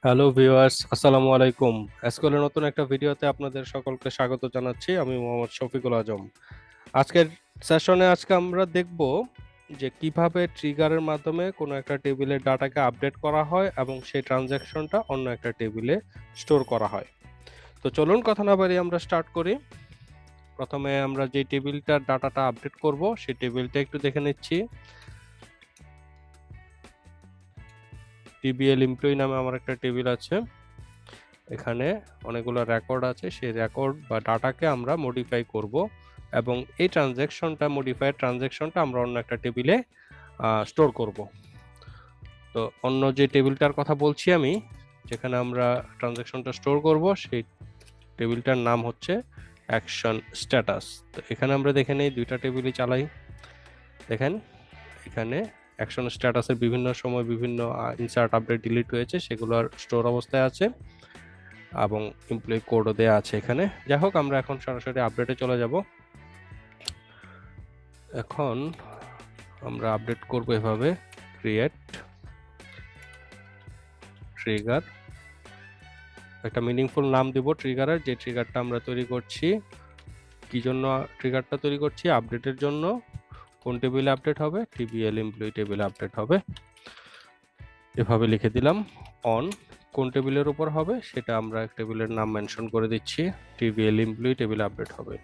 Hello viewers, আসসালামু আলাইকুম। SQL এর নতুন একটা ভিডিওতে আপনাদের সকলকে স্বাগত জানাচ্ছি। আমি মোহাম্মদ শফিকুল আজম। আজকের সেশনে আমরা দেখব যে কিভাবে ট্রিগারের মাধ্যমে কোনো একটা টেবিলের ডাটাকে আপডেট করা হয় এবং সেই ট্রানজ্যাকশনটা অন্য একটা টেবিলে স্টোর করা হয়। তো চলুন কথা না বাড়িয়ে আমরা স্টার্ট করি। প্রথমে আমরা যে টেবিলটার ডাটাটা আপডেট করব সেই টেবিলটা একটু দেখে নিচ্ছি। টিবিএল এমপ্লয়ি নামে আমার একটা টেবিল আছে। এখানে অনেকগুলো রেকর্ড আছে, সেই রেকর্ড বা ডাটাকে আমরা মডিফাই করব এবং এই মডিফাইড ট্রানজ্যাকশনটা আমরা অন্য একটা টেবিলে স্টোর করব। তো অন্য যে টেবিলটার কথা বলছি আমি, যেখানে আমরা ট্রানজ্যাকশনটা স্টোর করব, সেই টেবিলটার নাম হচ্ছে অ্যাকশন স্ট্যাটাস। তো এখানে আমরা দেখে নেই, দুইটা টেবিলই চালাই। দেখেন এখানে অ্যাকশন স্ট্যাটাসের বিভিন্ন সময় বিভিন্ন ইনসার্ট, আপডেট, ডিলিট হয়েছে, সেগুলোর স্টোর অবস্থায় আছে এবং এমপ্লয়ি কোডও দেওয়া আছে এখানে। যাই হোক, আমরা এখন সরাসরি আপডেটে চলে যাব। এখন আমরা আপডেট করব এভাবে, ক্রিয়েট ট্রিগার, একটা মিনিংফুল নাম দিব ট্রিগারের। যে ট্রিগারটা আমরা তৈরি করছি, কি জন্য ট্রিগারটা তৈরি করছি? আপডেটের জন্য। কোন টেবিলে আপডেট হবে? টিবিএল এমপ্লয়ি টেবিলে আপডেট হবে। এভাবে লিখে দিলাম। অন কোন টেবিলের উপর হবে সেটা আমরা টেবিলের নাম মেনশন করে দিচ্ছি, টিবিএল এমপ্লয়ি টেবিলে আপডেট হবে।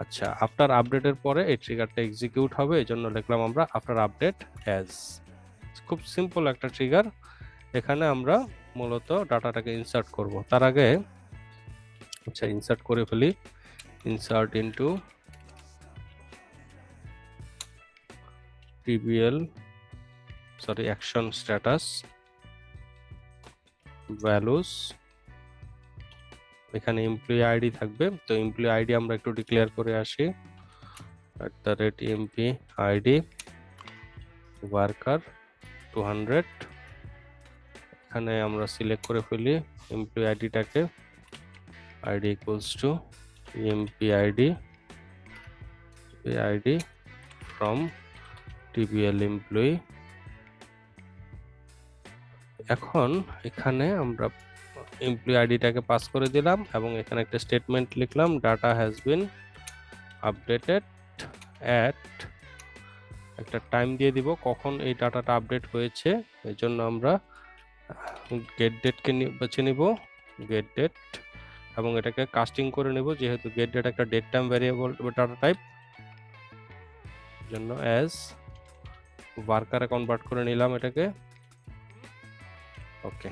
আচ্ছা, আফটার আপডেটের পরে এই ট্রিগারটা এক্সিকিউট হবে, এজন্য লিখলাম আমরা আফটার আপডেট অ্যাজ। খুব সিম্পল একটা ট্রিগার। এখানে আমরা মূলত ডাটাটাকে ইনসার্ট করব। তার আগে ইনসার্ট করে ফেলি। Insert into TBL action status values. এখানে এমপ্লয়ি আইডি থাকবে, তো এমপ্লয়ি আইডি আমরা একটু ডিক্লেয়ার করে আসি। @employee id worker 200। এখানে আমরা সিলেক্ট করে ফেলি এমপ্লয়ি আইডিটাকে, id equals to empid id from TBL employee. এখন এখানে আমরা এমপ্লয়ি আইডিটাকে পাস করে দিলাম এবং এখানে একটা স্টেটমেন্ট লিখলাম, data has been updated at, একটা টাইম দিয়ে দিব কখন এই ডাটাটা আপডেট হয়েছে। এই জন্য আমরা গেট ডেটকে বেছে নিব, গেট ডেট, এবং এটাকে কাস্টিং করে নেব, যেহেতু গেট ডেট একটা date time variable data type, জন্য অ্যাজ ওয়ার্কারে কনভার্ট করে নিলাম এটাকে। ওকে,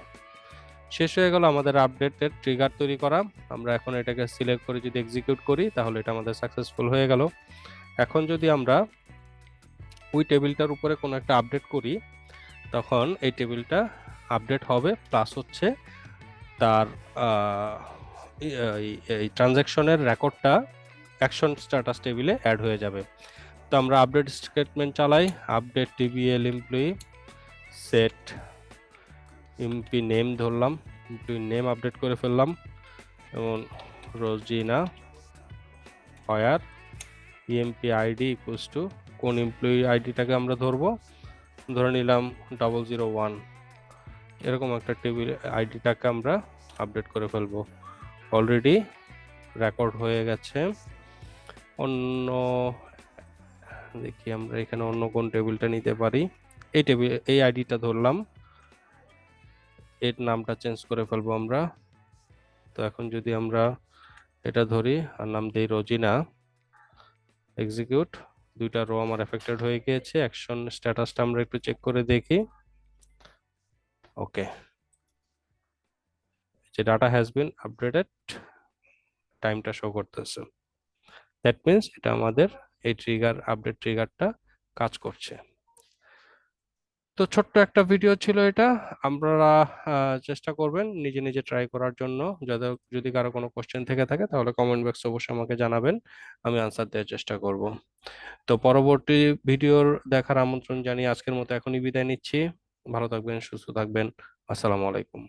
শেষ হয়ে গেল আমাদের আপডেটের ট্রিগার তৈরি করা। আমরা এখন এটাকে সিলেক্ট করে যদি এক্সিকিউট করি তাহলে এটা আমাদের সাকসেসফুল হয়ে গেল। এখন যদি আমরা ওই টেবিলটার উপরে কোনো একটা আপডেট করি, তখন এই টেবিলটা আপডেট হবে, প্লাস হচ্ছে তার এই ট্রানজ্যাকশনের রেকর্ডটা অ্যাকশন স্ট্যাটাস টেবিলে অ্যাড হয়ে যাবে। তো আমরা আপডেট স্টেটমেন্ট চালাই, update TBL employee set MP name ধরলাম, এমপ্লয়ি নেম আপডেট করে ফেললাম, যেমন রোজিনা হয়ার, ইএমপি আইডি ইকুয়ালস টু, কোন এমপ্লয়ি আইডিটাকে আমরা ধরবো, ধরে নিলাম 001। এরকম একটা টেবিল আইডিটাকে আমরা আপডেট করে ফেলবো। অলরেডি রেকর্ড হয়ে গেছে। অন্য দেখি আমরা এখানে অন্য কোন টেবিলটা নিতে পারি। এই টেবিল, এই আইডিটা ধরলাম, এর নামটা চেঞ্জ করে ফেলবো আমরা। তো এখন যদি আমরা এটা ধরি আর নাম দেই রোজিনা, এক্সিকিউট, দুইটা রো আমার এফেক্টেড হয়ে গিয়েছে। অ্যাকশন স্ট্যাটাসটা আমরা একটু চেক করে দেখি। ওকে, যে ডাটা হ্যাজ বিন আপডেটেড টাইমটা শো করতেছে, দ্যাট মিনস এটা আমাদের এই আপডেট ট্রিগারটা কাজ করছে। তো ছোট্ট একটা ভিডিও ছিল এটা। আপনারা চেষ্টা করবেন নিজে নিজে ট্রাই করার জন্য। যদি কারো কোনো কোশ্চেন থেকে থাকে তাহলে কমেন্ট বক্সে অবশ্যই আমাকে জানাবেন, আমি আনসার দেওয়ার চেষ্টা করব। তো পরবর্তী ভিডিওর দেখার আমন্ত্রণ জানিয়ে আজকের মতো এখনই বিদায় নিচ্ছি। ভালো থাকবেন, সুস্থ থাকবেন। আসসালামু আলাইকুম।